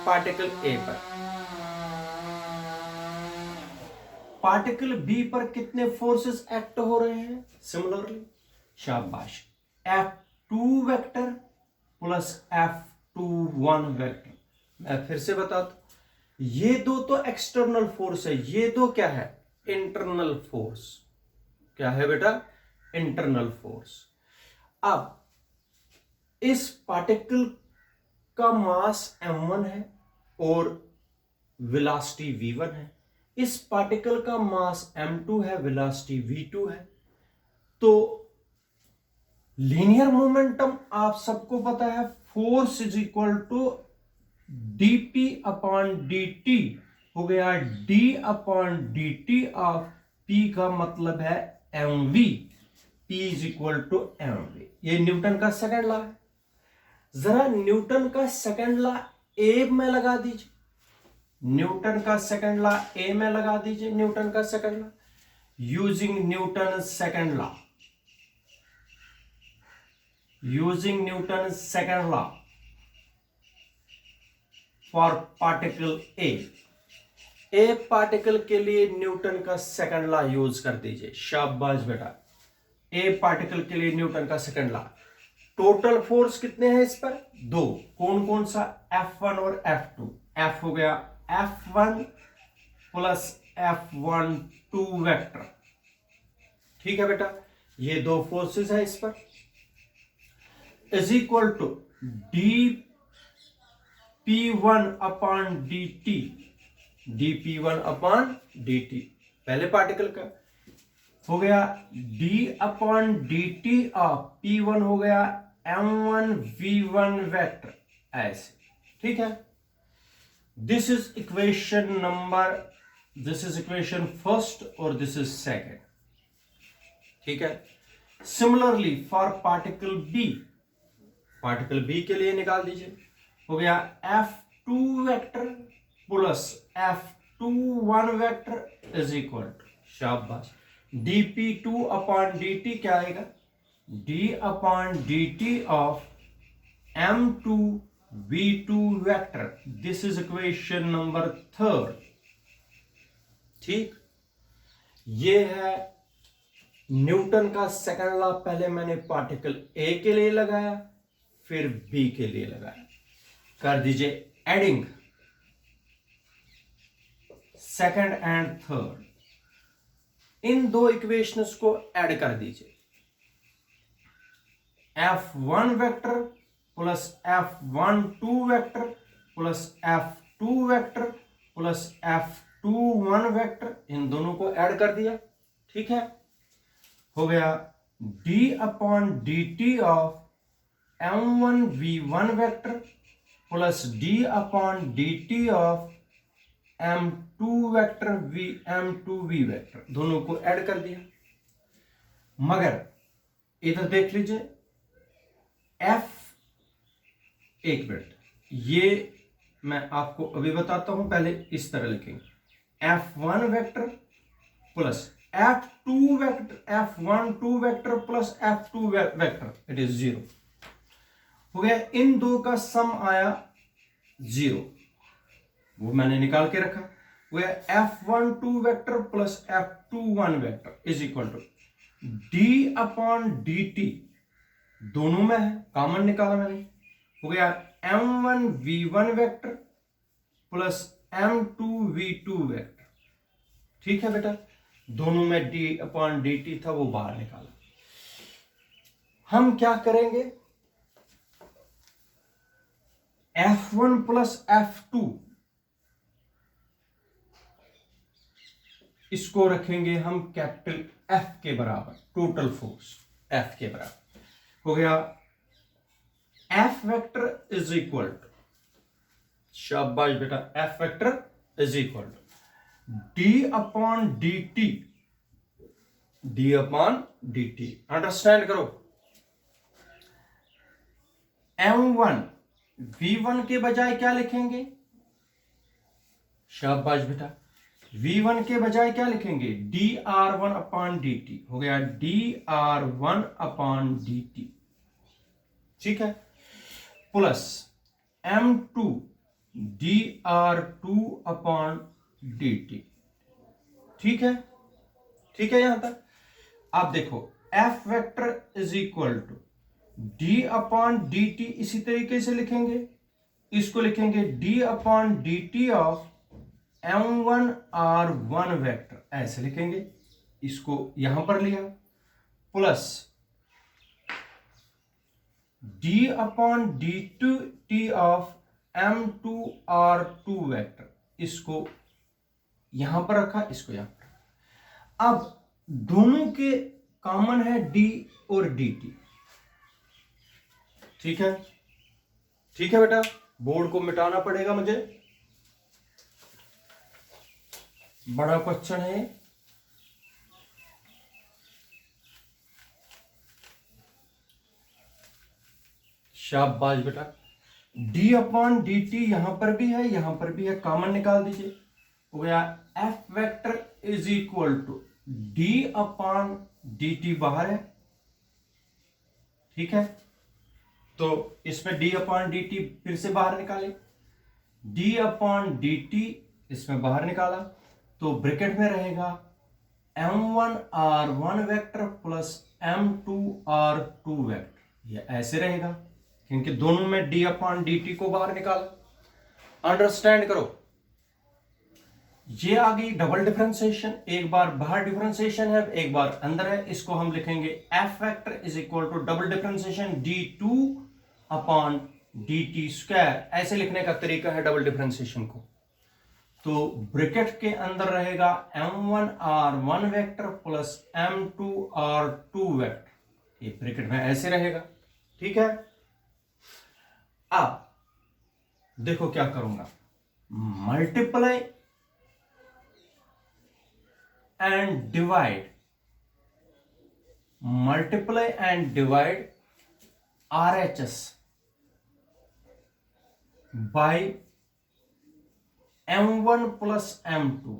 Particle A पर, particle B पर कितने फोर्सेस एक्ट हो रहे हैं? सिमिलरली, शाबाश, F2 vector plus F21 vector. मैं फिर से बताता हूं, ये दो तो एक्सटर्नल फोर्स है, ये दो क्या है? Internal force. क्या है बेटा? Internal force. अब इस पार्टिकल का मास m1 है और वेलोसिटी v1 है, इस पार्टिकल का मास m2 है, वेलोसिटी v2 है। तो लीनियर मोमेंटम आप सबको पता है, force is equal to dp upon dt हो गया d upon dt of p का मतलब है mv, p is equal to mv। ये न्यूटन का सेकंड लॉ है। जरा न्यूटन का सेकंड लॉ ए में लगा दीजिए, न्यूटन का सेकंड लॉ ए में लगा दीजिए। न्यूटन का second law, using Newton second law, using Newton second law for particle A particle के लिए न्यूटन का सेकंड लॉ यूज कर दीजिए। शाबाश बेटा, ए पार्टिकल के लिए न्यूटन का सेकंड लॉ। टोटल फोर्स कितने हैं इस पर? दो। कौन कौन सा? F1 और F2। F हो गया F1 प्लस F12 वेक्टर। ठीक है बेटा, ये दो फोर्सेस है इस पर, is equal to dp1 upon dt, dp1 upon dt पहले पार्टिकल का हो गया, d upon dt of p1 हो गया m1 v1 वेक्टर, ऐसे। ठीक है, this is equation number, this is equation first और दिस इज सेकेंड। ठीक है, similarly for particle B, particle B के लिए निकाल दीजिए, हो गया F2 vector plus F21 vector is equal to, शाबाश, dp2 अपॉन dt क्या आएगा? d upon dt of m2 v2 vector. This is equation number third. ठीक, ये है न्यूटन का सेकंड लॉ। पहले मैंने पार्टिकल ए के लिए लगाया, फिर बी के लिए लगाया। कर दीजिए एडिंग सेकंड एंड थर्ड, इन दो इक्वेशंस को ऐड कर दीजिए। F1 vector plus F12 vector plus F2 vector plus F21 vector, इन दोनों को ऐड कर दिया। ठीक है, हो गया d upon dt of m1 v1 vector plus d upon dt of m2 vector m2v vector, दोनों को ऐड कर दिया। मगर इधर देख लीजिए, f, एक मिनट, ये मैं आपको अभी बताता हूं, पहले इस तरह लिखेंगे, f1 vector plus f2 vector, f12 vector plus f2 vector, it is 0 हो गया। इन दो का सम आया 0, वो मैंने निकाल के रखा। वो F12 vector plus F21 vector is equal to d upon dt, दोनों में है, कॉमन निकाला मैंने, हो गया m1 v1 vector plus m2 v2 vector. ठीक है बेटा, दोनों में d अपॉन dt था, वो बाहर निकाला। हम क्या करेंगे, F1 प्लस F2 इसको रखेंगे हम कैपिटल F के बराबर, टोटल फोर्स F के बराबर, हो गया F vector is equal to, शाबाश बेटा, F vector is equal to d upon dt, d upon dt। Understand करो, m1 v1 के बजाय क्या लिखेंगे? शाबाश बेटा, v1 के बजाय क्या लिखेंगे? dr1 अपॉन dt, हो गया dr1 अपॉन dt। ठीक है, प्लस m2 dr2/dt। ठीक है, ठीक है यहां तक। आप देखो F vector is equal to d/dt, इसी तरीके से लिखेंगे, इसको लिखेंगे d/dt ऑफ m1r1 वेक्टर, ऐसे लिखेंगे, इसको यहां पर लिया, plus d/dt of m2r2 vector, इसको यहां पर रखा, इसको यहां पर। अब दोनों के कॉमन है d और dt। ठीक है, ठीक है बेटा, बोर्ड को मिटाना पड़ेगा मुझे, बड़ा क्वेश्चन है। शाबाश बेटा, d/dt यहां पर भी है, यहां पर भी है, कॉमन निकाल दीजिए, हो गया F vector is equal to d/dt, बाहर है, ठीक है, तो इसमें d/dt फिर से बाहर निकाले, d/dt इसमें बाहर निकाला, तो ब्रैकेट में रहेगा m1r1 vector plus m2r2 vector, ये ऐसे रहेगा क्योंकि दोनों में d/dt को बाहर निकाला। अंडरस्टैंड करो, ये आ गई डबल डिफरेंशिएशन, एक बार बाहर डिफरेंशिएशन है, एक बार अंदर है, इसको हम लिखेंगे F vector is equal to double differentiation d2/dt square, ऐसे लिखने का तरीका है डबल डिफरेंशिएशन को। तो ब्रैकेट के अंदर रहेगा m1r1 vector plus m2r2 vector, ये ब्रैकेट में ऐसे रहेगा, ठीक है। अब देखो क्या करूंगा, multiply and divide, multiply and divide RHS by m1 plus m2,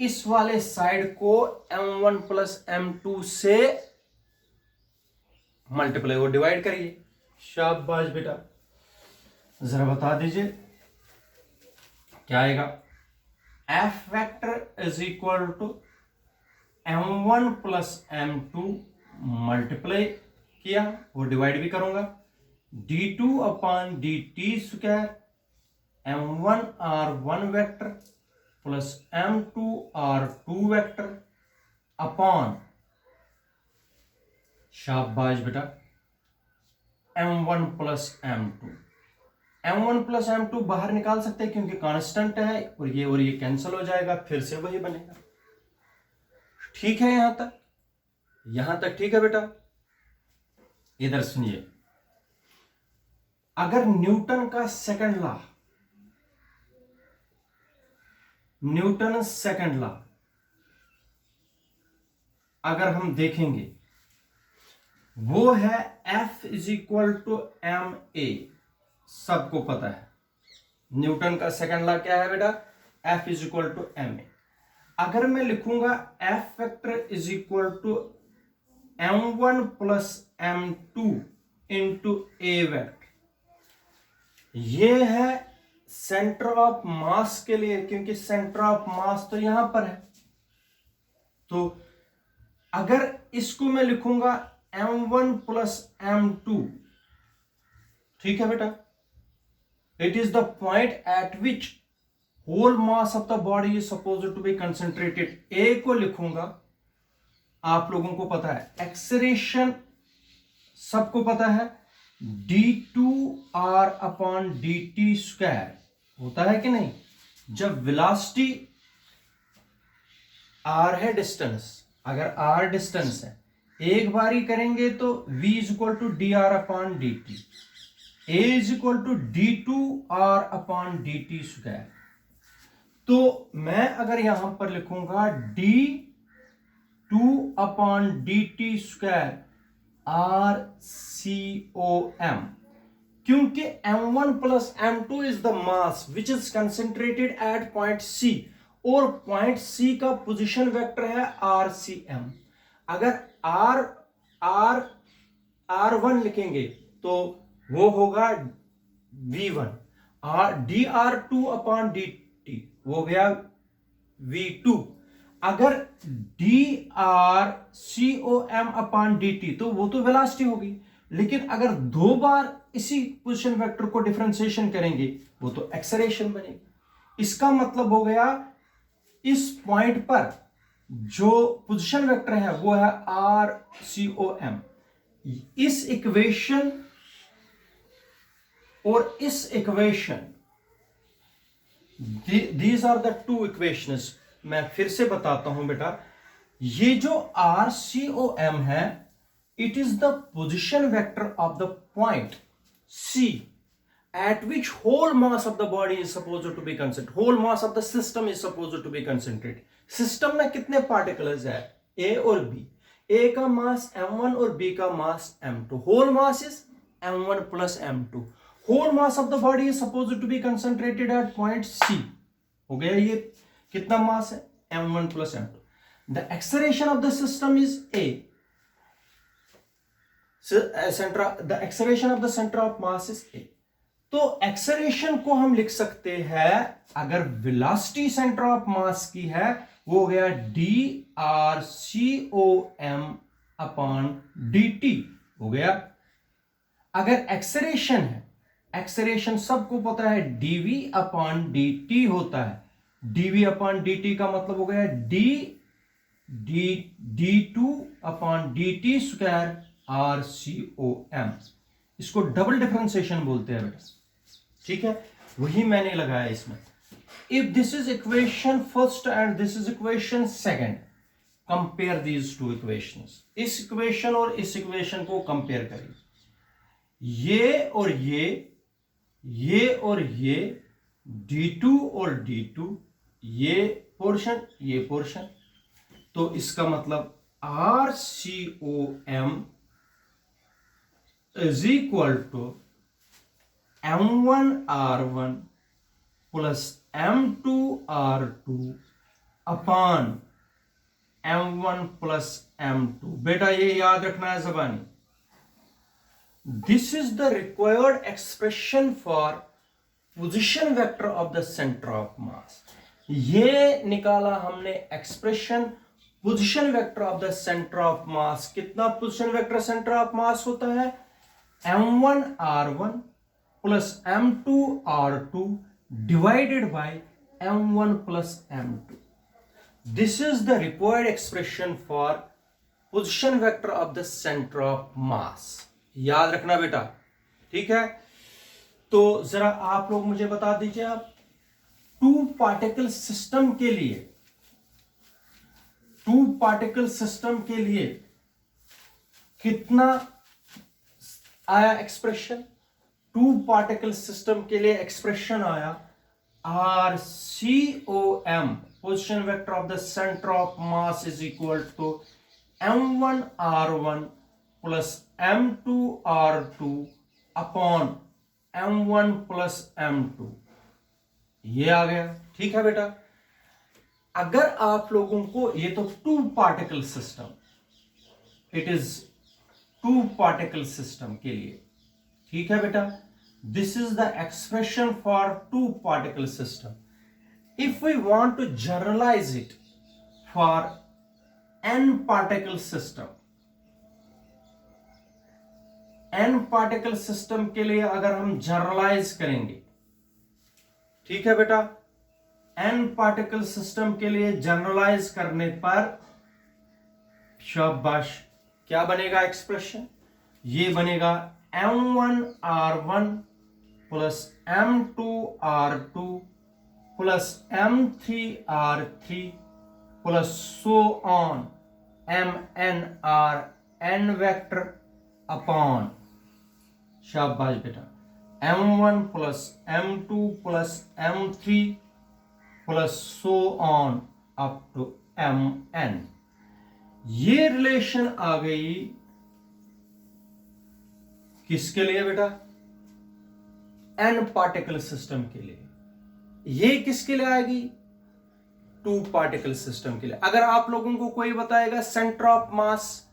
इस वाले साइड को m1 प्लस m2 से मल्टीप्लाई और डिवाइड करिए। शाबाश बेटा, जरा बता दीजिए क्या आएगा, F vector is equal to m1 plus m2 multiply किया और डिवाइड भी करूंगा, d2/dt square m1r1 vector plus m2r2 vector upon, शाबाश बेटा, m1 plus m2, m1 plus m2 बाहर निकाल सकते हैं क्योंकि कांस्टेंट है, और ये कैंसिल हो जाएगा, फिर से वही बनेगा। ठीक है यहां तक, यहां तक ठीक है बेटा। इधर सुनिए, अगर न्यूटन का second law, Newton second law अगर हम देखेंगे, वो है F is equal to m a, सबको पता है न्यूटन का सेकंड लॉ क्या है बेटा, F is equal to m a. अगर मैं लिखूंगा F vector is equal to m1 plus m2 into a vector, ये है सेंटर ऑफ मास के लिए, क्योंकि सेंटर ऑफ मास तो यहां पर है। तो अगर इसको मैं लिखूंगा m1 प्लस m2, ठीक है बेटा, it is the point at which whole mass of the body is supposed to be concentrated. A को लिखूंगा, आप लोगों को पता है एक्सेलरेशन सबको पता है, d2r/dt स्क्वायर होता है कि नहीं, जब वेलोसिटी r है डिस्टेंस, अगर r डिस्टेंस है, एक बारी करेंगे तो v is equal to dr/dt, a is equal to d2r/dt square. तो मैं अगर यहां पर लिखूंगा d2/dt स्क्वायर RCOM, क्योंकि m1 plus m2 is the mass which is concentrated at point C, और पॉइंट C का पोजीशन वेक्टर है RCM। अगर R1 लिखेंगे तो वो होगा V1, dr2 अपॉन dt हो गया v2। अगर drcom अपॉन dt तो वो तो वेलोसिटी होगी, लेकिन अगर दो बार इसी पोजीशन वेक्टर को डिफरेंशिएशन करेंगे वो तो एक्सेलरेशन बनेगी। इसका मतलब हो गया इस पॉइंट पर जो पोजीशन वेक्टर है वो है rcom। इस इक्वेशन और इस equation, these are the two equations. मैं फिर से बताता हूं बेटा, ये जो rcom है it is the position vector of the point c at which whole mass of the body is supposed to be concentrated, whole mass of the system is supposed to be concentrated। System में कितने particles है, a और b, a का मास m1 और b का mass m2, whole mass is m1 plus m2। Whole mass of the body is supposed to be concentrated at point c। हो गया, ये कितना मास है m1 plus m2। The acceleration of the system is a, the acceleration of the centre of mass is a। तो acceleration को हम लिख सकते हैं, अगर वेलोसिटी सेंटर ऑफ मास की है वो हो गया drcom अपॉन dt हो गया। अगर एक्सेलरेशन है, एक्सेलरेशन सबको पता है dv अपॉन dt होता है। dv अपॉन dt का मतलब हो गया d2 upon dt square rcom। इसको डबल डिफरेंशिएशन बोलते हैं बेटा, ठीक है, वही मैंने लगाया इसमें। If this is equation first and this is equation second, compare these two equations. इस इक्वेशन और इस इक्वेशन को कंपेयर करिए, ये और ये और ये, d2 और d2, ये पोर्शन ये पोर्शन। तो इसका मतलब rcom is equal to m1r1 plus m2r2 upon m1 plus m2। बेटा ये याद रखना है ज़बानी। This is the required expression for position vector of the centre of mass. ये निकाला हमने expression position vector of the centre of mass. कितना position vector centre of mass होता है, m1r1 plus m2r2 divided by m1 plus m2। This is the required expression for position vector of the center of mass। याद रखना बेटा, ठीक है। तो जरा आप लोग मुझे बता दीजिए, आप टू पार्टिकल सिस्टम के लिए कितना आया एक्सप्रेशन। टू पार्टिकल सिस्टम के लिए एक्सप्रेशन आया rcom position vector of the centre of mass is equal to m1r1 plus m2r2 upon m1 plus m2। ये आ गया, ठीक है बेटा। अगर आप लोगों को, ये तो two particle system, it is two particle system के लिए, ठीक है बेटा। This is the expression for two particle system. If we want to generalise it for n particle system, n particle system के लिए अगर हम जनरलाइज करेंगे, ठीक है बेटा, n पार्टिकल सिस्टम के लिए जनरलाइज करने पर शाबाश, क्या बनेगा एक्सप्रेशन, ये बनेगा m1r1 plus m2r2 plus m3r3 plus so on mnrn vector upon, शाबाश बेटा, m1 plus m2 plus m3 plus so on up to mn। ये रिलेशन आ गई किसके लिए बेटा, n पार्टिकल सिस्टम के लिए। ये किसके लिए आएगी, टू पार्टिकल सिस्टम के लिए। अगर आप लोगों को कोई बताएगा सेंटर ऑफ मास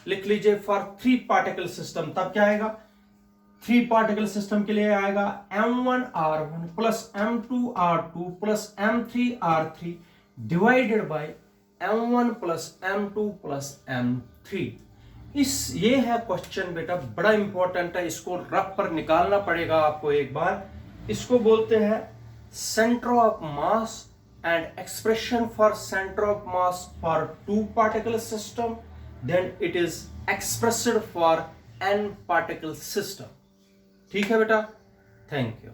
लिख लीजिए फॉर थ्री पार्टिकल सिस्टम, तब क्या आएगा, 3 पार्टिकल सिस्टम के लिए आएगा m1r1 plus m2r2 plus m3r3 divided by m1 plus m2 plus m3। ये है क्वेश्चन बेटा, बड़ा इंपॉर्टेंट है, इसको रफ पर निकालना पड़ेगा आपको एक बार। इसको बोलते हैं centre of mass and expression for centre of mass for 2 particle system, then it is expressed for n particle system. ठीक है बेटा, थैंक यू।